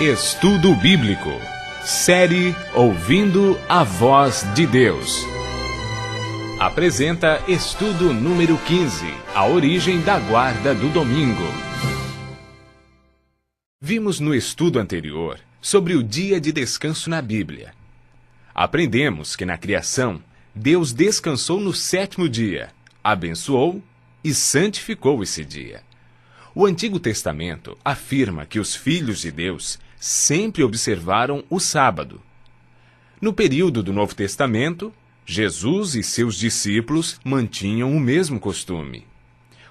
Estudo Bíblico. Série Ouvindo a Voz de Deus. Apresenta estudo número 15, a origem da guarda do domingo. Vimos no estudo anterior sobre o dia de descanso na Bíblia. Aprendemos que na criação, Deus descansou no sétimo dia, abençoou e santificou esse dia. O Antigo Testamento afirma que os filhos de Deus sempre observaram o sábado. No período do Novo Testamento, Jesus e seus discípulos mantinham o mesmo costume.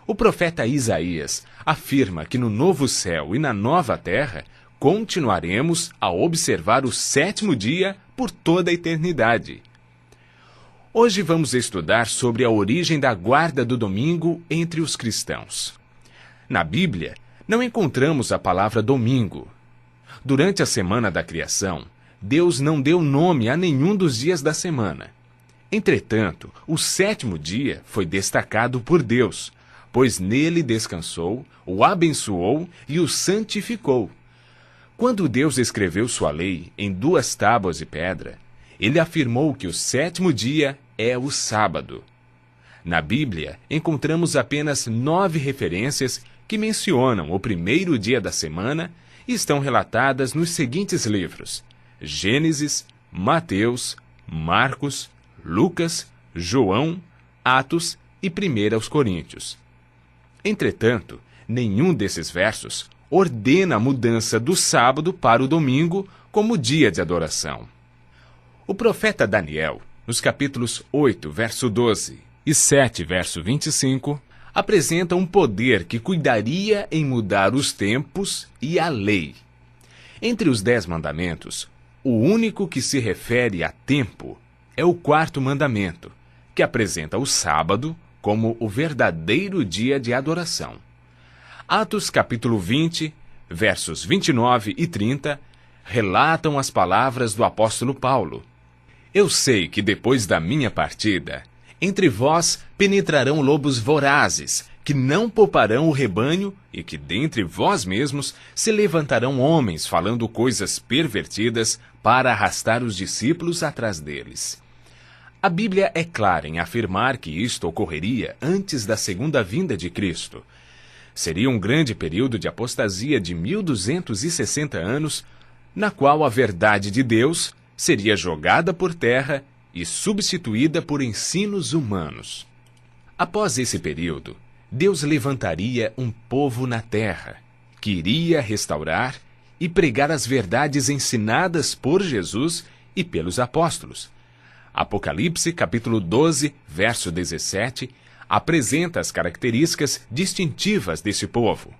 O profeta Isaías afirma que no novo céu e na nova terra continuaremos a observar o sétimo dia por toda a eternidade. Hoje vamos estudar sobre a origem da guarda do domingo entre os cristãos. Na Bíblia, não encontramos a palavra domingo. Durante a semana da criação, Deus não deu nome a nenhum dos dias da semana. Entretanto, o sétimo dia foi destacado por Deus, pois nele descansou, o abençoou e o santificou. Quando Deus escreveu sua lei em 2 tábuas de pedra, ele afirmou que o sétimo dia é o sábado. Na Bíblia, encontramos apenas 9 referências que mencionam o primeiro dia da semana e estão relatadas nos seguintes livros: Gênesis, Mateus, Marcos, Lucas, João, Atos e 1 Coríntios. Entretanto, nenhum desses versos ordena a mudança do sábado para o domingo como dia de adoração. O profeta Daniel, nos capítulos 8, verso 12 e 7, verso 25, apresenta um poder que cuidaria em mudar os tempos e a lei. Entre os 10 mandamentos, o único que se refere a tempo é o 4º mandamento, que apresenta o sábado como o verdadeiro dia de adoração. Atos capítulo 20, versos 29 e 30, relatam as palavras do apóstolo Paulo. Eu sei que depois da minha partida, entre vós penetrarão lobos vorazes, que não pouparão o rebanho, e que dentre vós mesmos se levantarão homens falando coisas pervertidas para arrastar os discípulos atrás deles. A Bíblia é clara em afirmar que isto ocorreria antes da segunda vinda de Cristo. Seria um grande período de apostasia de 1260 anos, na qual a verdade de Deus seria jogada por terra e substituída por ensinos humanos. Após esse período, Deus levantaria um povo na terra, que iria restaurar e pregar as verdades ensinadas por Jesus e pelos apóstolos. Apocalipse, capítulo 12, verso 17, apresenta as características distintivas desse povo.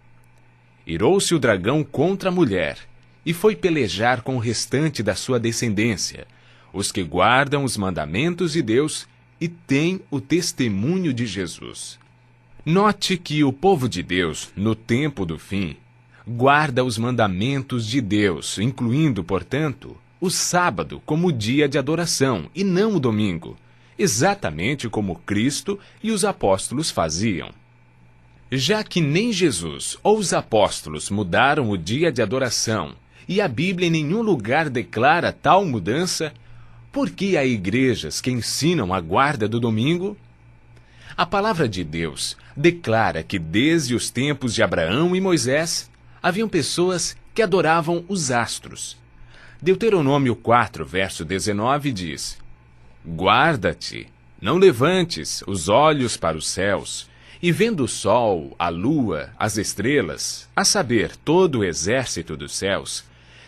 Irou-se o dragão contra a mulher, e foi pelejar com o restante da sua descendência, os que guardam os mandamentos de Deus e têm o testemunho de Jesus. Note que o povo de Deus, no tempo do fim, guarda os mandamentos de Deus, incluindo, portanto, o sábado como dia de adoração e não o domingo, exatamente como Cristo e os apóstolos faziam. Já que nem Jesus ou os apóstolos mudaram o dia de adoração e a Bíblia em nenhum lugar declara tal mudança, por que há igrejas que ensinam a guarda do domingo? A palavra de Deus declara que desde os tempos de Abraão e Moisés, haviam pessoas que adoravam os astros. Deuteronômio 4, verso 19 diz: Guarda-te, não levantes os olhos para os céus, e vendo o sol, a lua, as estrelas, a saber, todo o exército dos céus,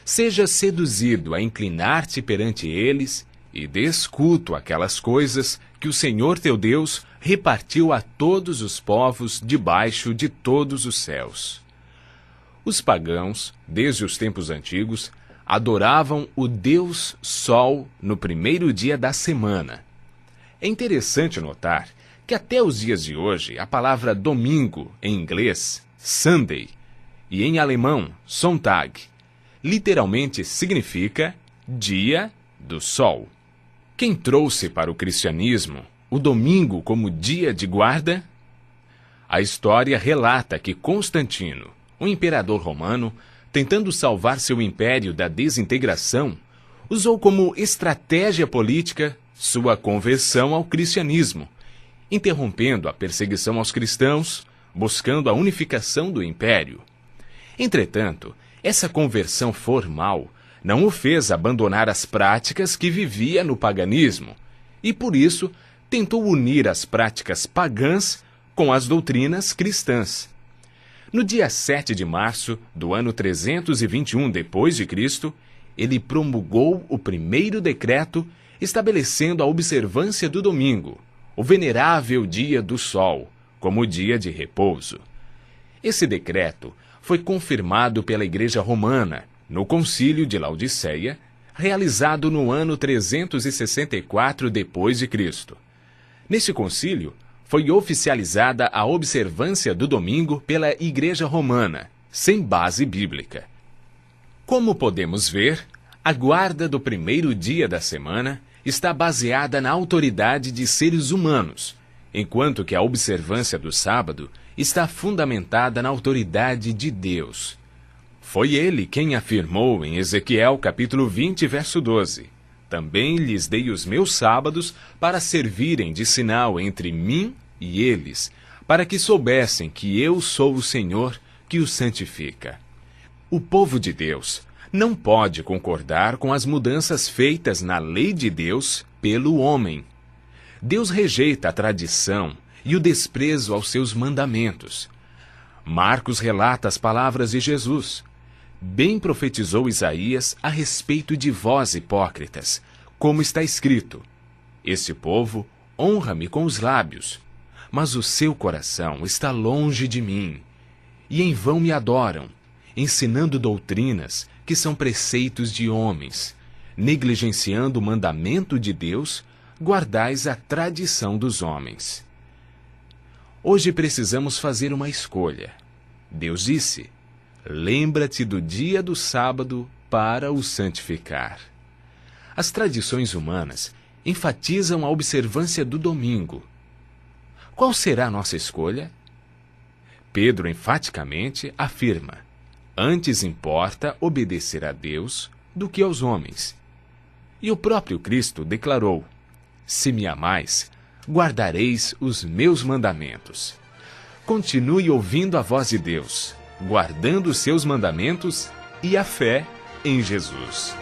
seja seduzido a inclinar-te perante eles, e dês culto àquelas coisas que o Senhor teu Deus repartiu a todos os povos debaixo de todos os céus. Os pagãos, desde os tempos antigos, adoravam o Deus Sol no primeiro dia da semana. É interessante notar que até os dias de hoje a palavra domingo em inglês, Sunday, e em alemão, Sonntag, literalmente significa dia do sol. Quem trouxe para o cristianismo o domingo como dia de guarda? A história relata que Constantino, o imperador romano, tentando salvar seu império da desintegração, usou como estratégia política sua conversão ao cristianismo, interrompendo a perseguição aos cristãos, buscando a unificação do império. Entretanto, essa conversão formal não o fez abandonar as práticas que vivia no paganismo, e por isso tentou unir as práticas pagãs com as doutrinas cristãs. No dia 7 de março do ano 321 d.C., ele promulgou o primeiro decreto estabelecendo a observância do domingo, o venerável dia do sol, como dia de repouso. Esse decreto foi confirmado pela Igreja Romana no Concílio de Laodiceia, realizado no ano 364 d.C. Neste concílio, foi oficializada a observância do domingo pela Igreja Romana, sem base bíblica. Como podemos ver, a guarda do primeiro dia da semana está baseada na autoridade de seres humanos, enquanto que a observância do sábado está fundamentada na autoridade de Deus. Foi ele quem afirmou em Ezequiel capítulo 20, verso 12: Também lhes dei os meus sábados para servirem de sinal entre mim e eles, para que soubessem que eu sou o Senhor que os santifica. O povo de Deus não pode concordar com as mudanças feitas na lei de Deus pelo homem. Deus rejeita a tradição e o desprezo aos seus mandamentos. Marcos relata as palavras de Jesus. Bem profetizou Isaías a respeito de vós, hipócritas, como está escrito: Este povo honra-me com os lábios, mas o seu coração está longe de mim, e em vão me adoram, ensinando doutrinas que são preceitos de homens. Negligenciando o mandamento de Deus, guardais a tradição dos homens. Hoje precisamos fazer uma escolha. Deus disse: Lembra-te do dia do sábado para o santificar. As tradições humanas enfatizam a observância do domingo. Qual será a nossa escolha? Pedro enfaticamente afirma: Antes importa obedecer a Deus do que aos homens. E o próprio Cristo declarou: Se me amais, guardareis os meus mandamentos. Continue ouvindo a voz de Deus, guardando os seus mandamentos e a fé em Jesus.